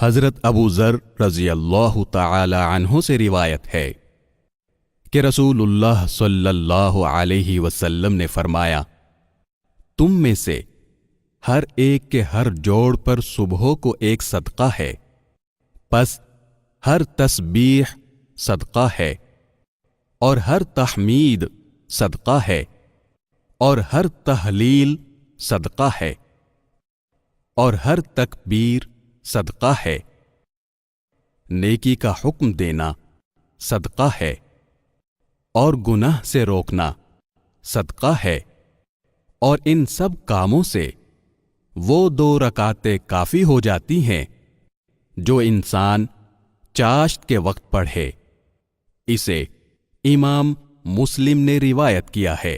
حضرت ابو ذر رضی اللہ تعالی عنہ سے روایت ہے کہ رسول اللہ صلی اللہ علیہ وسلم نے فرمایا، تم میں سے ہر ایک کے ہر جوڑ پر صبح کو ایک صدقہ ہے، پس ہر تسبیح صدقہ ہے، اور ہر تحمید صدقہ ہے، اور ہر تحلیل صدقہ ہے، اور ہر تکبیر صدقہ ہے۔ نیکی کا حکم دینا صدقہ ہے، اور گناہ سے روکنا صدقہ ہے، اور ان سب کاموں سے وہ 2 رکعتیں کافی ہو جاتی ہیں جو انسان چاشت کے وقت پڑھے۔ اسے امام مسلم نے روایت کیا ہے۔